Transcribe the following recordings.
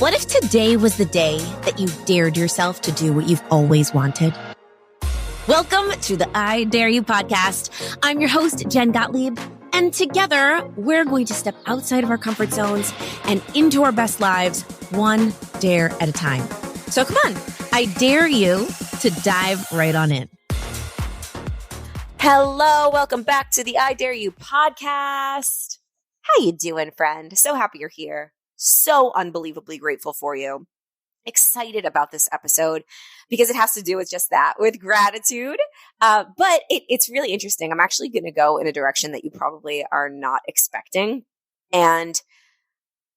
What if today was the day that you dared yourself to do what you've always wanted? Welcome to the I Dare You podcast. I'm your host, Jen Gottlieb, and together we're going to step outside of our comfort zones and into our best lives, one dare at a time. So come on, I dare you to dive right on in. Hello, welcome back to the I Dare You podcast. How you doing, friend? So happy you're here. So unbelievably grateful for you. Excited about this episode because it has to do with just that, with gratitude. But it's really interesting. I'm actually going to go in a direction that you probably are not expecting. And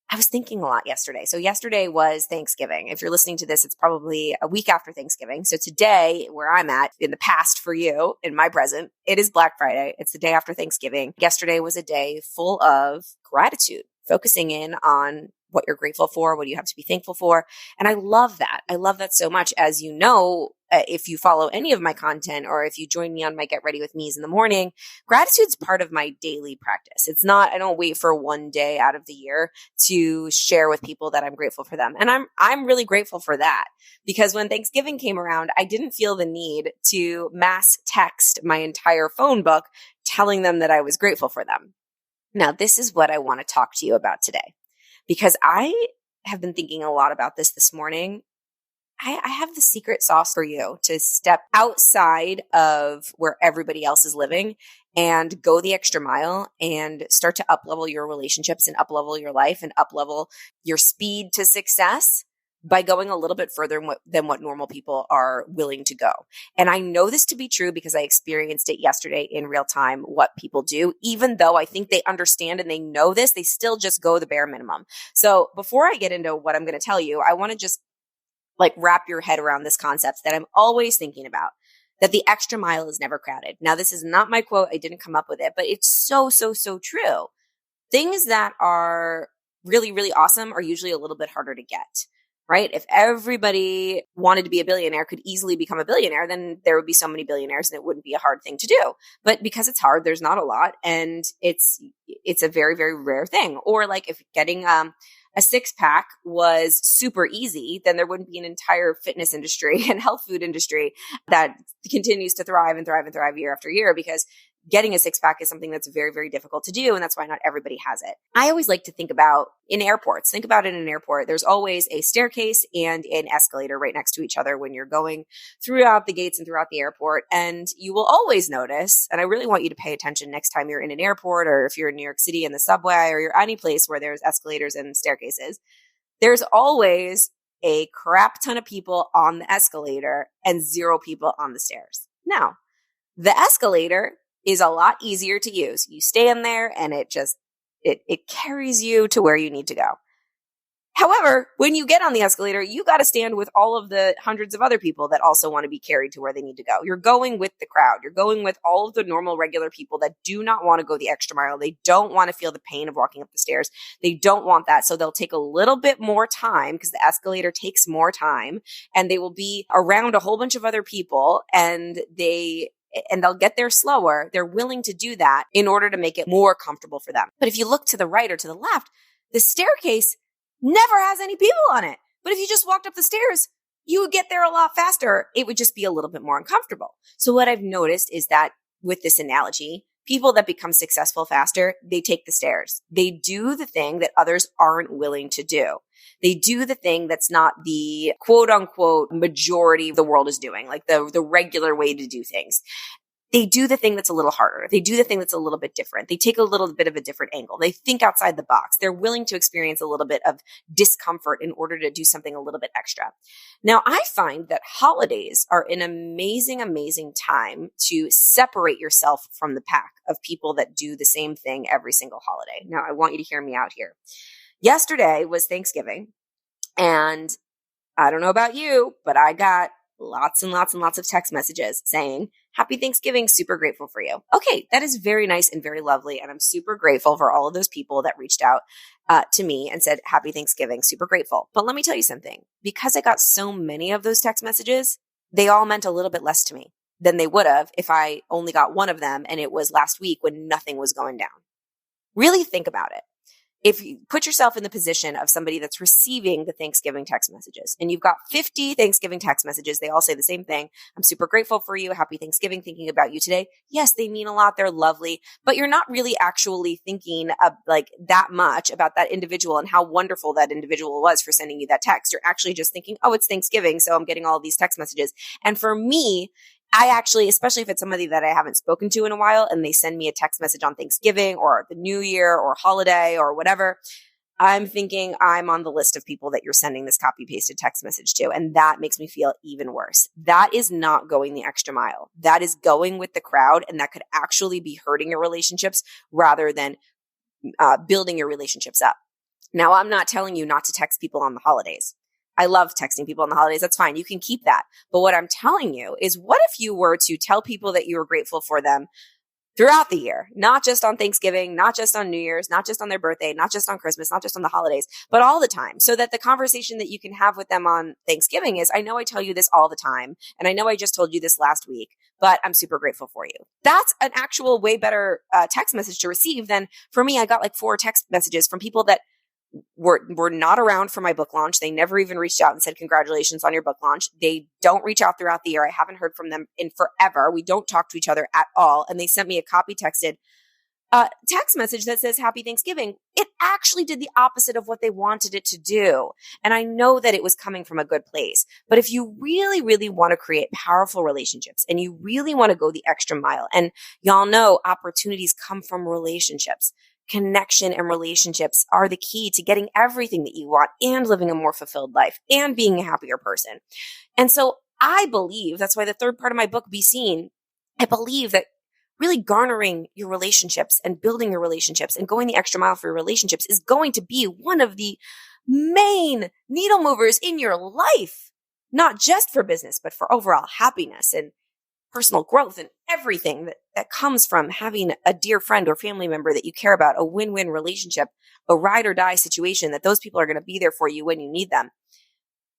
I was thinking a lot yesterday. So yesterday was Thanksgiving. If you're listening to this, it's probably a week after Thanksgiving. So today, where I'm at in the past for you, in my present, it is Black Friday. It's the day after Thanksgiving. Yesterday was a day full of gratitude, focusing in on what you're grateful for, what you have to be thankful for. And I love that. I love that so much. As you know, if you follow any of my content or if you join me on my Get Ready With Me's in the morning, gratitude's part of my daily practice. It's not, I don't wait for one day out of the year to share with people that I'm grateful for them. And I'm really grateful for that because when Thanksgiving came around, I didn't feel the need to mass text my entire phone book telling them that I was grateful for them. Now, this is what I want to talk to you about today. Because I have been thinking a lot about this morning. I have the secret sauce for you to step outside of where everybody else is living and go the extra mile and start to uplevel your relationships and uplevel your life and uplevel your speed to success by going a little bit further than what normal people are willing to go. And I know this to be true because I experienced it yesterday in real time, what people do. Even though I think they understand and they know this, they still just go the bare minimum. So before I get into what I'm going to tell you, I want to just wrap your head around this concept that I'm always thinking about, that the extra mile is never crowded. Now, this is not my quote. I didn't come up with it, but it's so true. Things that are really, really awesome are usually a little bit harder to get. Right? If everybody wanted to be a billionaire, could easily become a billionaire, then there would be so many billionaires and it wouldn't be a hard thing to do. But because it's hard, there's not a lot. And it's a very, very rare thing. Or if getting a six pack was super easy, then there wouldn't be an entire fitness industry and health food industry that continues to thrive and thrive and thrive year after year because getting a six pack is something that's very, very difficult to do. And that's why not everybody has it. I always like to think about in airports. Think about it in an airport. There's always a staircase and an escalator right next to each other when you're going throughout the gates and throughout the airport. And you will always notice, and I really want you to pay attention next time you're in an airport or if you're in New York City in the subway or you're any place where there's escalators and staircases, there's always a crap ton of people on the escalator and zero people on the stairs. Now, the escalator is a lot easier to use. You stand there and it carries you to where you need to go. However, when you get on the escalator, you got to stand with all of the hundreds of other people that also want to be carried to where they need to go. You're going with the crowd. You're going with all of the normal, regular people that do not want to go the extra mile. They don't want to feel the pain of walking up the stairs. They don't want that. So they'll take a little bit more time because the escalator takes more time and they will be around a whole bunch of other people and they'll get there slower. They're willing to do that in order to make it more comfortable for them. But if you look to the right or to the left, the staircase never has any people on it. But if you just walked up the stairs, you would get there a lot faster. It would just be a little bit more uncomfortable. So what I've noticed is that with this analogy, people that become successful faster, they take the stairs. They do the thing that others aren't willing to do. They do the thing that's not the quote unquote majority of the world is doing, like the regular way to do things. They do the thing that's a little harder. They do the thing that's a little bit different. They take a little bit of a different angle. They think outside the box. They're willing to experience a little bit of discomfort in order to do something a little bit extra. Now, I find that holidays are an amazing, amazing time to separate yourself from the pack of people that do the same thing every single holiday. Now, I want you to hear me out here. Yesterday was Thanksgiving, and I don't know about you, but I got lots and lots and lots of text messages saying, "Happy Thanksgiving, super grateful for you." Okay, that is very nice and very lovely. And I'm super grateful for all of those people that reached out to me and said, "Happy Thanksgiving, super grateful." But let me tell you something. Because I got so many of those text messages, they all meant a little bit less to me than they would have if I only got one of them and it was last week when nothing was going down. Really think about it. if you put yourself in the position of somebody that's receiving the Thanksgiving text messages and you've got 50 Thanksgiving text messages, they all say the same thing. I'm super grateful for you. Happy Thanksgiving. Thinking about you today. Yes, they mean a lot. They're lovely, but you're not really actually thinking of like that much about that individual and how wonderful that individual was for sending you that text. You're actually just thinking, oh, it's Thanksgiving, so I'm getting all these text messages. And for me, I actually, especially if it's somebody that I haven't spoken to in a while and they send me a text message on Thanksgiving or the New Year or holiday or whatever, I'm thinking I'm on the list of people that you're sending this copy pasted text message to. And that makes me feel even worse. That is not going the extra mile. That is going with the crowd, and that could actually be hurting your relationships rather than building your relationships up. Now, I'm not telling you not to text people on the holidays. I love texting people on the holidays. That's fine. You can keep that. But what I'm telling you is, what if you were to tell people that you were grateful for them throughout the year, not just on Thanksgiving, not just on New Year's, not just on their birthday, not just on Christmas, not just on the holidays, but all the time, so that the conversation that you can have with them on Thanksgiving is, I know I tell you this all the time, and I know I just told you this last week, but I'm super grateful for you. That's an actual way better text message to receive than, for me, I got like 4 text messages from people that were not around for my book launch. They never even reached out and said, congratulations on your book launch. They don't reach out throughout the year. I haven't heard from them in forever. We don't talk to each other at all. And they sent me a copy texted text message that says, happy Thanksgiving. It actually did the opposite of what they wanted it to do. And I know that it was coming from a good place. But if you really, really want to create powerful relationships and you really want to go the extra mile, and y'all know opportunities come from relationships. Connection and relationships are the key to getting everything that you want and living a more fulfilled life and being a happier person. And so I believe that's why the third part of my book, Be Seen, I believe that really garnering your relationships and building your relationships and going the extra mile for your relationships is going to be one of the main needle movers in your life, not just for business, but for overall happiness and personal growth and everything that comes from having a dear friend or family member that you care about, a win-win relationship, a ride or die situation, that those people are going to be there for you when you need them.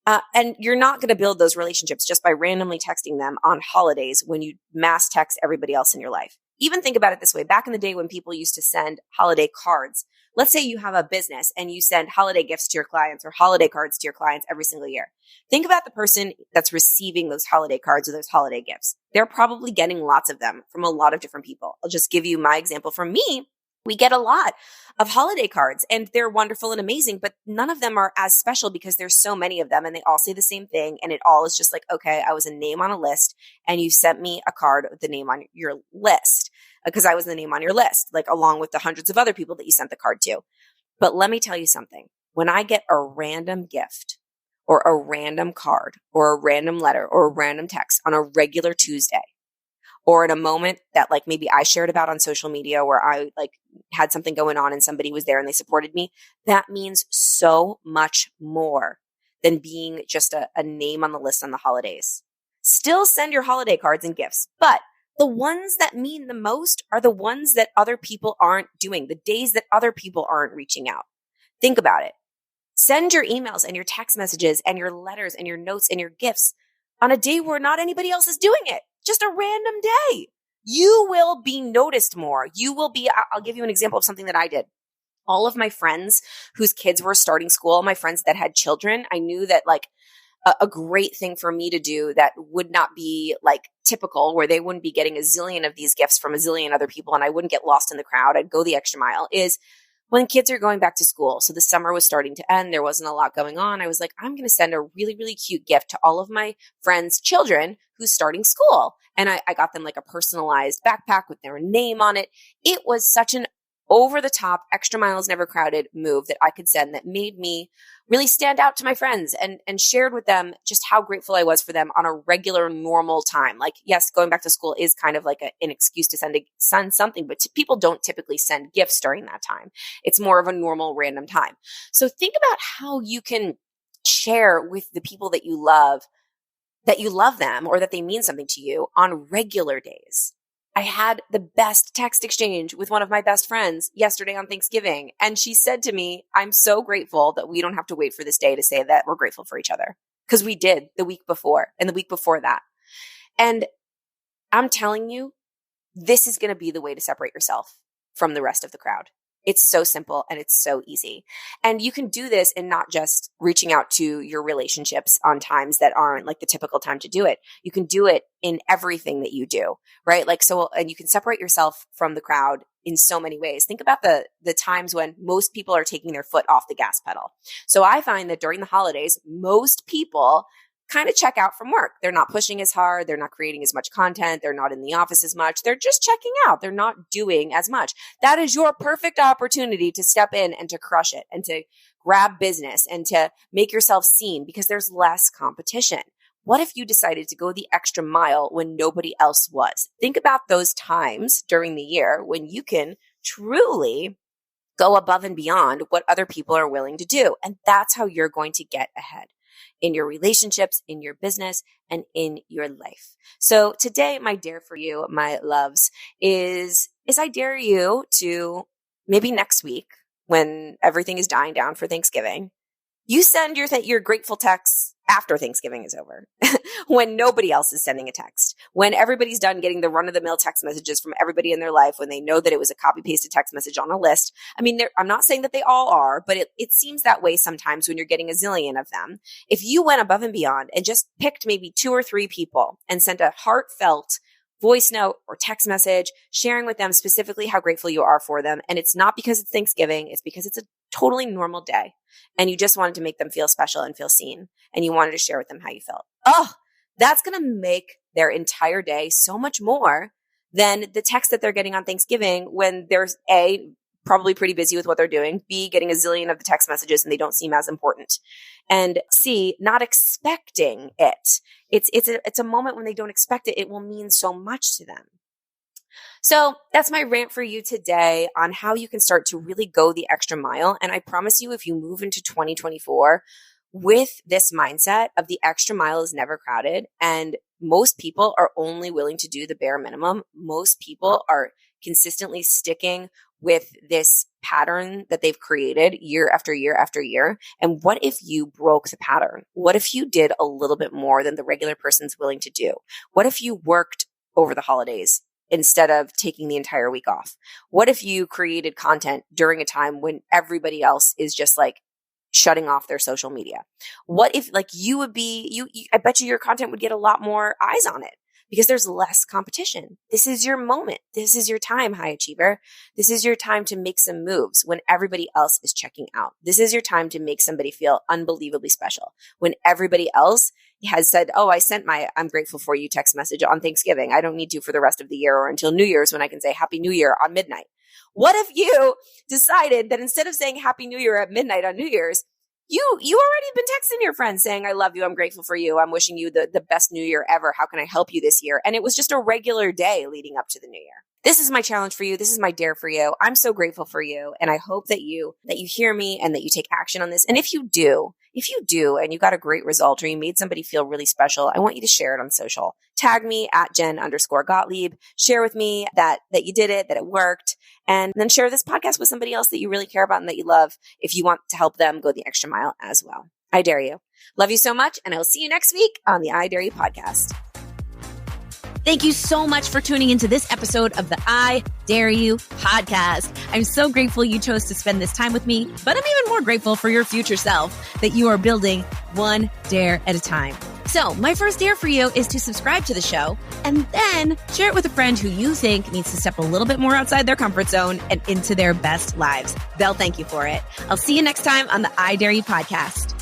And you're not going to build those relationships just by randomly texting them on holidays when you mass text everybody else in your life. Even think about it this way. Back in the day when people used to send holiday cards, let's say you have a business and you send holiday gifts to your clients or holiday cards to your clients every single year. Think about the person that's receiving those holiday cards or those holiday gifts. They're probably getting lots of them from a lot of different people. I'll just give you my example. From me, we get a lot of holiday cards and they're wonderful and amazing, but none of them are as special because there's so many of them and they all say the same thing. And it all is just like, okay, I was a name on a list and you sent me a card with the name on your list because I was the name on your list, like along with the hundreds of other people that you sent the card to. But let me tell you something. When I get a random gift or a random card or a random letter or a random text on a regular Tuesday, or in a moment that like maybe I shared about on social media where I like had something going on and somebody was there and they supported me, that means so much more than being just a name on the list on the holidays. Still send your holiday cards and gifts, but the ones that mean the most are the ones that other people aren't doing, the days that other people aren't reaching out. Think about it. Send your emails and your text messages and your letters and your notes and your gifts on a day where not anybody else is doing it. Just a random day. You will be noticed more. I'll give you an example of something that I did. All of my friends whose kids were starting school, my friends that had children, I knew that like a great thing for me to do that would not be like typical, where they wouldn't be getting a zillion of these gifts from a zillion other people and I wouldn't get lost in the crowd. I'd go the extra mile, is when kids are going back to school. So the summer was starting to end. There wasn't a lot going on. I was like, I'm going to send a really, really cute gift to all of my friends' children who's starting school. And I got them like a personalized backpack with their name on it. It was such an over the top, extra miles never crowded move that I could send that made me really stand out to my friends and shared with them just how grateful I was for them on a regular, normal time. Like, yes, going back to school is kind of like an excuse to send something, but people don't typically send gifts during that time. It's more of a normal, random time. So think about how you can share with the people that you love them or that they mean something to you on regular days. I had the best text exchange with one of my best friends yesterday on Thanksgiving. And she said to me, I'm so grateful that we don't have to wait for this day to say that we're grateful for each other. Because we did the week before and the week before that. And I'm telling you, this is going to be the way to separate yourself from the rest of the crowd. It's so simple and it's so easy. And you can do this in not just reaching out to your relationships on times that aren't like the typical time to do it. You can do it in everything that you do, right? Like, so, and you can separate yourself from the crowd in so many ways. Think about the times when most people are taking their foot off the gas pedal. So I find that during the holidays, most people kind of check out from work. They're not pushing as hard. They're not creating as much content. They're not in the office as much. They're just checking out. They're not doing as much. That is your perfect opportunity to step in and to crush it and to grab business and to make yourself seen because there's less competition. What if you decided to go the extra mile when nobody else was? Think about those times during the year when you can truly go above and beyond what other people are willing to do. And that's how you're going to get ahead in your relationships, in your business, and in your life. So today, my dare for you, my loves, is I dare you to maybe next week when everything is dying down for Thanksgiving, you send your grateful texts after Thanksgiving is over, when nobody else is sending a text, when everybody's done getting the run-of-the-mill text messages from everybody in their life, when they know that it was a copy-pasted text message on a list. I mean, I'm not saying that they all are, but it seems that way sometimes when you're getting a zillion of them. If you went above and beyond and just picked maybe 2 or 3 people and sent a heartfelt voice note or text message, sharing with them specifically how grateful you are for them. And it's not because it's Thanksgiving. It's because it's a totally normal day. And you just wanted to make them feel special and feel seen. And you wanted to share with them how you felt. Oh, that's going to make their entire day so much more than the text that they're getting on Thanksgiving when there's A, probably pretty busy with what they're doing, B, getting a zillion of the text messages and they don't seem as important, and C, not expecting it. It's a moment when they don't expect it. It will mean so much to them. So that's my rant for you today on how you can start to really go the extra mile. And I promise you, if you move into 2024 with this mindset of the extra mile is never crowded, and most people are only willing to do the bare minimum, most people are consistently sticking with this pattern that they've created year after year after year. And what if you broke the pattern? What if you did a little bit more than the regular person's willing to do? What if you worked over the holidays instead of taking the entire week off? What if you created content during a time when everybody else is just like shutting off their social media? What if like you would be, I bet you your content would get a lot more eyes on it because there's less competition. This is your moment. This is your time, high achiever. This is your time to make some moves when everybody else is checking out. This is your time to make somebody feel unbelievably special when everybody else has said, oh, I sent my I'm grateful for you text message on Thanksgiving. I don't need to for the rest of the year or until New Year's when I can say Happy New Year on midnight. What if you decided that instead of saying Happy New Year at midnight on New Year's, you already been texting your friends saying, I love you. I'm grateful for you. I'm wishing you the best New Year ever. How can I help you this year? And it was just a regular day leading up to the New Year. This is my challenge for you. This is my dare for you. I'm so grateful for you. And I hope that you hear me and that you take action on this. And if you do, and you got a great result or you made somebody feel really special, I want you to share it on social. Tag me at Jen_Gottlieb. Share with me that you did it, that it worked. And then share this podcast with somebody else that you really care about and that you love if you want to help them go the extra mile as well. I dare you. Love you so much. And I will see you next week on the I Dare You podcast. Thank you so much for tuning into this episode of the I Dare You podcast. I'm so grateful you chose to spend this time with me, but I'm even more grateful for your future self that you are building one dare at a time. So my first dare for you is to subscribe to the show and then share it with a friend who you think needs to step a little bit more outside their comfort zone and into their best lives. They'll thank you for it. I'll see you next time on the I Dare You podcast.